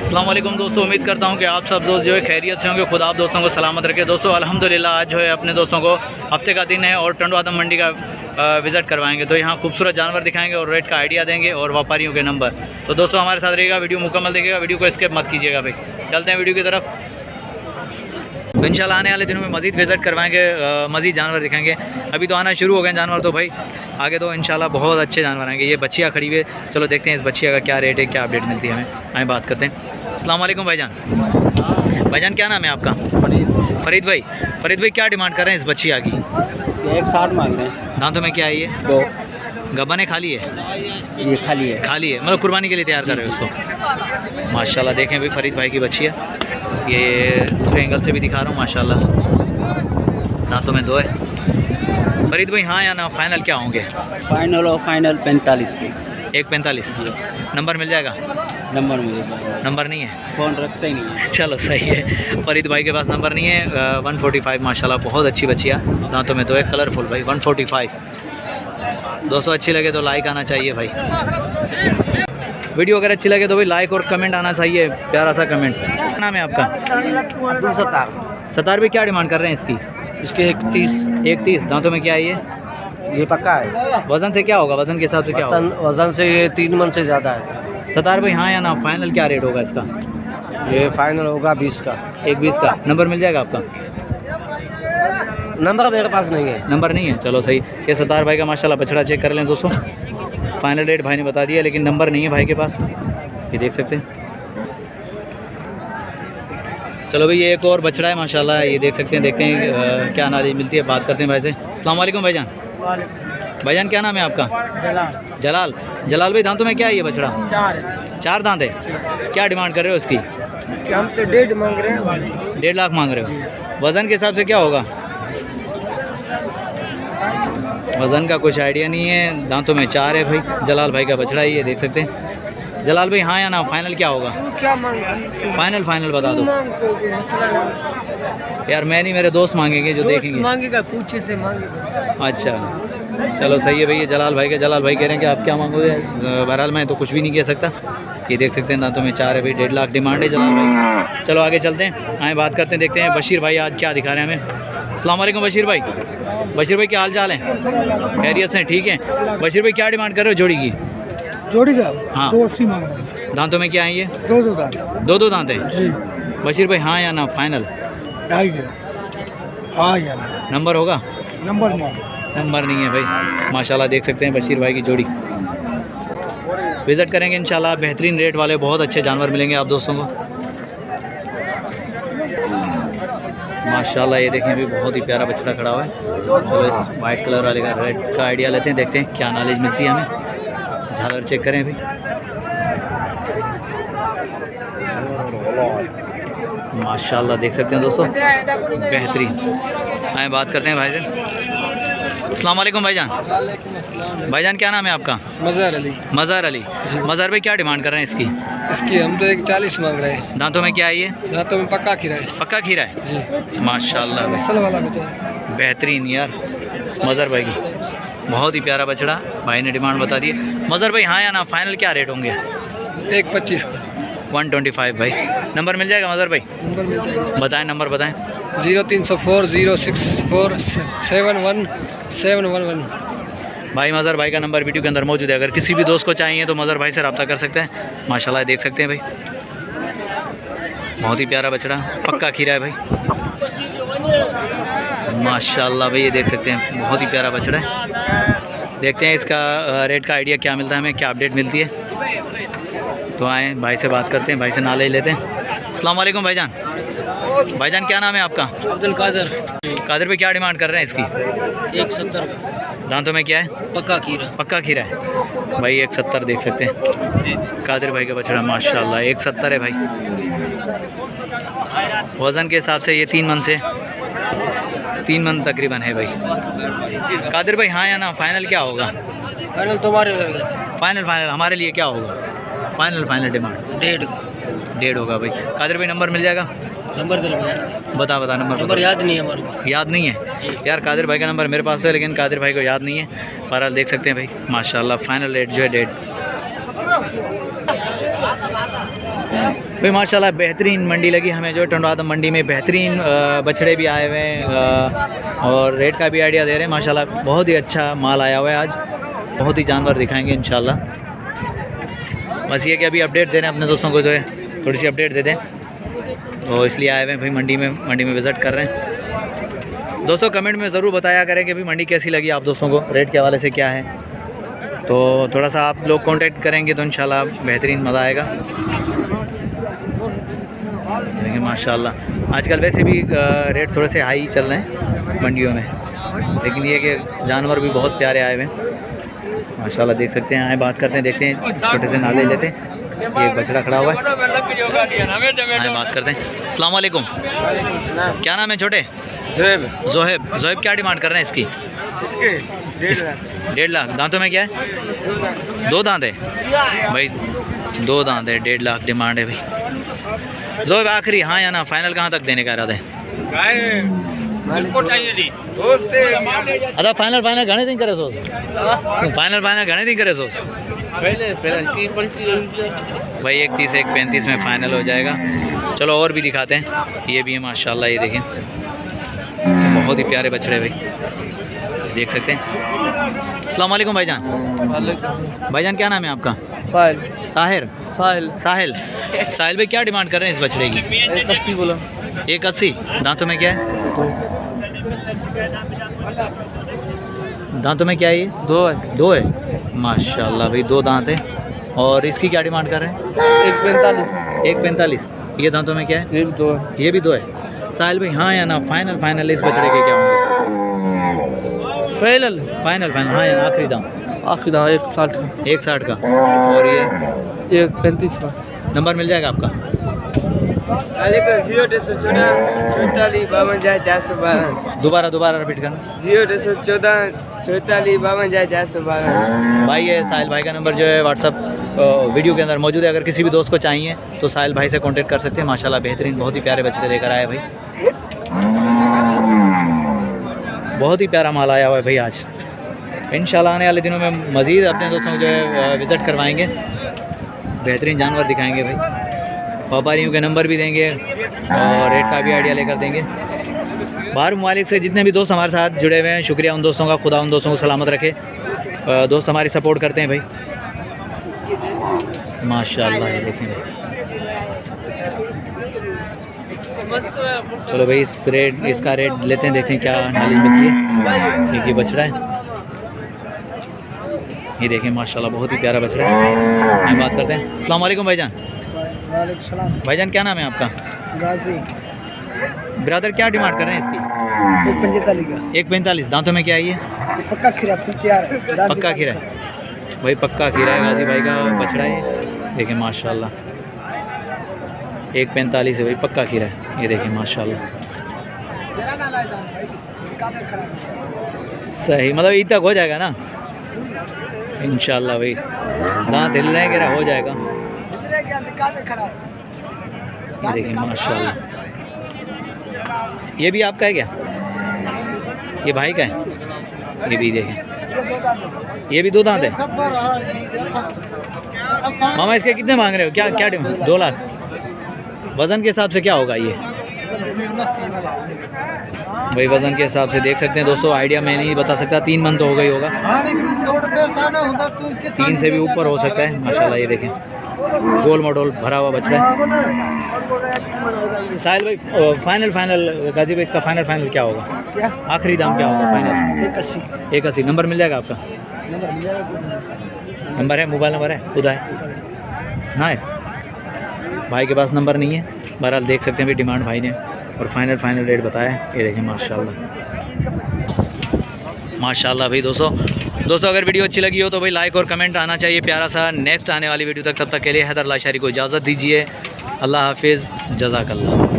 अस्सलाम वालेकुम दोस्तों, उम्मीद करता हूं कि आप सब दोस्त जो है खैरियत से होंगे। खुदा आप दोस्तों को सलामत रखे। दोस्तों अल्हम्दुलिल्लाह आज जो है अपने दोस्तों को हफ्ते का दिन है और टंडो आदम मंडी का विज़िट करवाएंगे। तो यहाँ खूबसूरत जानवर दिखाएंगे और रेट का आइडिया देंगे और व्यापारियों के नंबर। तो दोस्तों हमारे साथ रहेगा, वीडियो मुकम्मल देखिएगा, वीडियो को स्किप मत कीजिएगा भाई। चलते हैं वीडियो की तरफ। तो इंशाल्लाह आने वाले दिनों में मज़ीद विज़िट करवाएंगे, मज़ीद जानवर दिखाएंगे। अभी तो आना शुरू हो गए जानवर, तो भाई आगे तो इंशाल्लाह बहुत अच्छे जानवर आएंगे। ये बच्चियाँ खड़ी हुई है, चलो देखते हैं इस बच्चिया का क्या रेट है, क्या अपडेट मिलती है हमें। आए बात करते हैं। अस्सलाम वालेकुम भाईजान। भाईजान क्या नाम है आपका? फरीद भाई। फरीद भाई क्या डिमांड कर रहे हैं इस बच्चिया की? 160 मांग रहे हैं। दांतों में क्या है ये? 2 गबन है, खाली है? ये खाली है। खाली है, मतलब कुर्बानी के लिए तैयार कर रहे हो उसको। माशाल्लाह देखें भाई फरीद भाई की बच्ची है। ये दूसरे एंगल से भी दिखा रहा हूँ माशाल्लाह। दांतों में 2 है। फरीद भाई हाँ या ना फाइनल क्या होंगे? फाइनल और फाइनल 45 के। 145 नंबर मिल जाएगा? नंबर मुझे नंबर नहीं है, फ़ोन रखते ही नहीं है। चलो सही है। फरीद भाई के पास नंबर नहीं है। 145 माशाल्लाह बहुत अच्छी बच्चियाँ, दांतों में 2 है, कलरफुल भाई। 145 दोस्तों अच्छी लगे तो लाइक आना चाहिए भाई। वीडियो अगर अच्छी लगे तो भाई लाइक और कमेंट आना चाहिए, प्यारा सा कमेंट। क्या नाम है आपका? सतार भाई क्या डिमांड कर रहे हैं इसकी? इसके 130 दांतों में क्या है ये पक्का है। वज़न से क्या होगा? वज़न के हिसाब से क्या होगा? वजन से ये 3 मन से ज़्यादा है। सतार भाई हाँ या ना फाइनल क्या रेट होगा इसका? ये फाइनल होगा 20 का। 120 का नंबर मिल जाएगा आपका? नंबर मेरे पास नहीं है। नंबर नहीं है, चलो सही। ये सतार भाई का माशाल्लाह बछड़ा चेक कर लें दोस्तों। फाइनल रेट भाई ने बता दिया, लेकिन नंबर नहीं है भाई के पास, ये देख सकते हैं। चलो भाई ये एक और बछड़ा है माशाल्लाह, ये देख सकते हैं। देखते हैं क्या नॉलेज मिलती है, बात करते हैं भाई से। अस्सलाम वालेकुम भाईजान। भाईजान क्या नाम है आपका? जलाल। जलाल भाई दांतों में क्या है ये बछड़ा? 4 दांत है। क्या डिमांड कर रहे हो इसकी? हम तो 1.5 मांग रहे हैं। 1.5 लाख मांग रहे हो। वज़न के हिसाब से क्या होगा? वज़न का कुछ आइडिया नहीं है। दांतों में 4 है भाई। जलाल भाई का बछड़ा है, ये देख सकते हैं। जलाल भाई हाँ या ना फाइनल क्या होगा? फाइनल बता दो यार। मैं नहीं, मेरे दोस्त मांगेंगे जो देखेंगे। मांगेगा, पूछे से मांगेगा। अच्छा चलो सही है भाई। ये जलाल भाई जलाल भाई कह रहे हैं कि आप क्या मांगोगे। बहरहाल मैं तो कुछ भी नहीं कह सकता। ये देख सकते हैं दांतों में 4 है भाई। 1.5 लाख डिमांड है जलाल भाई। चलो आगे चलते हैं, आए बात करते हैं, देखते हैं बशीर भाई आज क्या दिखा रहे हैं हमें। अस्सलाम वालेकुम बशीर भाई। बशीर भाई क्या हाल चाल है? खैरियत से ठीक है। बशीर भाई क्या डिमांड कर रहे हो जोड़ी की? जोड़ी का हाँ 280 मांग रहे हैं। दांतों में क्या है ये? 2 दांत 2 दांत है जी। बशीर भाई हाँ या ना फाइनल? 2.5 हाँ या ना? नंबर होगा? नंबर नहीं। नंबर नहीं है भाई। माशाल्लाह देख सकते हैं बशीर भाई की जोड़ी। विज़िट करेंगे इंशाल्लाह, बेहतरीन रेट वाले बहुत अच्छे जानवर मिलेंगे आप दोस्तों को माशाल्लाह। ये देखें अभी बहुत ही प्यारा बछड़ा खड़ा हुआ है। चलो इस वाइट कलर वाले का रेट का आइडिया लेते हैं, देखते हैं क्या नॉलेज मिलती है हमें। झालर चेक करें अभी। माशाल्लाह देख सकते हैं दोस्तों, बेहतरीन। आए बात करते हैं भाई से। अस्सलाम वालेकुम भाईजान। भाईजान क्या नाम है आपका? मज़हर अली। मज़हर अली। मज़हर भाई क्या डिमांड कर रहे हैं इसकी? इसकी हम तो 140 मांग रहे हैं। दांतों में क्या है ये? दांतों में पक्का खीरा है। पक्का खीरा है जी माशाल्लाह। असल वाला बचा। बेहतरीन यार मज़हर भाई की, बहुत ही प्यारा बछड़ा। भाई ने डिमांड बता दी। मज़हर भाई हाँ या ना फाइनल क्या रेट होंगे? 125 का। 125 भाई। नंबर मिल जाएगा मज़हर भाई? नंबर मिल जाएगा। बताएं नंबर बताएं। 0304 064 71711। भाई मज़हर भाई का नंबर वीडियो के अंदर मौजूद है। अगर किसी भी दोस्त को चाहिए तो मज़हर भाई से रब्ता कर सकते हैं। माशाल्लाह देख सकते हैं भाई, बहुत ही प्यारा बछड़ा, पक्का खीरा है भाई माशाल्लाह भाई। ये देख सकते हैं बहुत ही प्यारा बछड़ा है। देखते हैं इसका रेट का आइडिया क्या मिलता है हमें, क्या अपडेट मिलती है। तो आए भाई से बात करते हैं, भाई से नॉलेज लेते हैं। अस्सलाम वालेकुम भाईजान। भाईजान क्या नाम है आपका? अब्दुल कादर। कादिर भाई क्या डिमांड कर रहे हैं इसकी? 170 का। दांतों में क्या है? पक्का खीरा। पक्का खीरा है भाई। 170 देख सकते हैं कादिर भाई का बछड़ा माशाल्लाह। 170 है भाई। वज़न के हिसाब से ये 3 मन से 3 मन तकरीबन है भाई। कादिर भाई हाँ या ना फाइनल क्या होगा? फाइनल तुम्हारे फाइनल हमारे लिए क्या होगा? फाइनल डिमांड 1.5 होगा भाई। कादिर भाई नंबर मिल जाएगा? नंबर बता नंबर याद नहीं है हमारे को। याद नहीं है यार। कादिर भाई का नंबर मेरे पास है, लेकिन कादिर भाई को याद नहीं है। बहरहाल देख सकते हैं भाई माशाल्लाह। फाइनल रेट जो है 1.5। भाई माशाल्लाह बेहतरीन मंडी लगी हमें जो टंडवा आदम मंडी में बेहतरीन बछड़े भी आए हुए हैं और रेट का भी आइडिया दे रहे हैं माशाल्लाह। बहुत ही अच्छा माल आया हुआ है आज, बहुत ही जानवर दिखाएंगे इंशाल्लाह। बस ये कि अभी अपडेट दे रहे हैं अपने दोस्तों को, जो है थोड़ी सी अपडेट दे दें, तो इसलिए आए हुए हैं भाई मंडी में विज़िट कर रहे हैं। दोस्तों कमेंट में ज़रूर बताया करें कि भाई मंडी कैसी लगी आप दोस्तों को, रेट के हवाले से क्या है, तो थोड़ा सा आप लोग कांटेक्ट करेंगे तो इंशाल्लाह बेहतरीन मज़ा आएगा। देखिए माशाल्लाह आजकल वैसे भी रेट थोड़े से हाई चल रहे हैं मंडियों में, लेकिन ये कि जानवर भी बहुत प्यारे आए हुए हैं माशाल्लाह। देख सकते हैं, आए बात करते हैं, देखते हैं, छोटे से नाले लेते हैं। ये एक बछड़ा खड़ा हुआ है, आए बात करते हैं। अस्सलाम वालेकुम, क्या नाम है छोटे? जोहेब। जोहेब क्या डिमांड कर रहे हैं इसकी? 1.5 लाख। दांतों में क्या है? 2 दांत है भाई, 2 दांत है, 1.5 लाख डिमांड है भाई। जोहेब आखिरी हाँ या ना, फाइनल कहाँ तक देने का इरादा है? अच्छा फाइनल घणे दिन करे सोच? फाइनल घणे दिन करे सोच? भाई 1.30 1.35 में फ़ाइनल हो जाएगा। चलो और भी दिखाते हैं, ये भी है माशाल्लाह। ये देखें बहुत ही प्यारे बछड़े भाई, देख सकते हैं। अस्सलाम वालेकुम भाईजान। भाईजान क्या नाम है आपका? साहिल। ताहिर? साहिल। साहिल। साहिल भाई क्या डिमांड कर रहे हैं इस बछड़े की? 180 बोला। 180। दांतों में क्या है? दांतों में क्या है ये? 2 है। 2 है माशाल्लाह भाई, 2 दांत है। और इसकी क्या डिमांड कर रहे हैं? 145। 1.45। ये दांतों में क्या है? ये भी 2 है। ये भी 2 है। साहिल भाई हाँ या ना, फाइनल इस बछड़े के क्या होंगे? फाइनल हाँ या ना, आखिरी दाम? आखिरी दाम 160 का। 160 का। और ये 135 का। नंबर मिल जाएगा आपका? 014 दोबारा रिपीट करना। 014 44 भाई ये साहिल भाई का नंबर जो है व्हाट्सअप वीडियो के अंदर मौजूद है, अगर किसी भी दोस्त को चाहिए तो साहिल भाई से कांटेक्ट कर सकते हैं। माशाल्लाह बेहतरीन बहुत ही प्यारे बच्चे लेकर आए भाई, बहुत ही प्यारा माल आया हुआ है भाई आज। इंशाल्लाह आने वाले दिनों में मज़ीद अपने दोस्तों को जो है विज़िट करवाएंगे, बेहतरीन जानवर दिखाएंगे भाई। व्यापारियों के नंबर भी देंगे और रेट का भी आइडिया लेकर देंगे। बाहर ममालिक से जितने भी दोस्त हमारे साथ जुड़े हुए हैं, शुक्रिया उन दोस्तों का, खुदा उन दोस्तों को सलामत रखे। दोस्त हमारी सपोर्ट करते हैं भाई माशाल्लाह। ये देखें भाई, चलो भाई इसका रेट लेते हैं, देखते हैं क्या नॉलेज मिलती है। एक ये बछड़ा है, ये देखें माशाल्लाह बहुत ही प्यारा बछड़ा है। हम बात करते हैं। अस्सलाम वालेकुम भाईजान। वालेकुम सलाम। भाईजान क्या नाम है आपका? गाजी। ब्रदर क्या डिमांड कर रहे हैं इसकी? 145 का। 1.45। दांतों में क्या है ये? पक्का खीरा फिर तैयार है। पक्का खीरा है भाई, पक्का खीरा है, गाजी भाई का बछड़ा है। देखें माशाल्लाह 1.45 है भाई, पक्का खीरा है। ये देखें माशाल्लाह सही, मतलब ईद तक हो जाएगा ना इंशाल्लाह भाई। दांत हिल रहे हैं, गिरा हो जाएगा। ये देखिए माशाल्लाह, ये भी आपका है क्या? ये भाई का है? ये भी देखें, ये भी 2 दांत है। मामा इसके कितने मांग रहे हो? क्या 2 लाख। वज़न के हिसाब से क्या होगा ये भाई? वज़न के हिसाब से देख सकते हैं दोस्तों, आइडिया मैं नहीं बता सकता। 3 मन तो हो गई होगा, 3 से भी ऊपर हो सकता है माशाल्लाह। ये देखें गोल मटोल भरा हुआ बछड़ा है। साहिल भाई फाइनल गाजी भाई इसका फाइनल क्या होगा? क्या आखिरी दाम क्या होगा फाइनल? 180। 180। नंबर मिल जाएगा आपका? नंबर मिल जाएगा। नंबर है, मोबाइल नंबर है खुदा है ना? है भाई के पास नंबर नहीं है। बहरहाल देख सकते हैं भाई, डिमांड भाई ने और फाइनल रेट बताया। ये देखें माशाल्लाह भाई। दोस्तों अगर वीडियो अच्छी लगी हो तो भाई लाइक और कमेंट आना चाहिए प्यारा सा। नेक्स्ट आने वाली वीडियो तक, तब तक के लिए हैदर लाशारी को इजाज़त दीजिए। अल्लाह हाफिज़, जज़ाकल्लाह।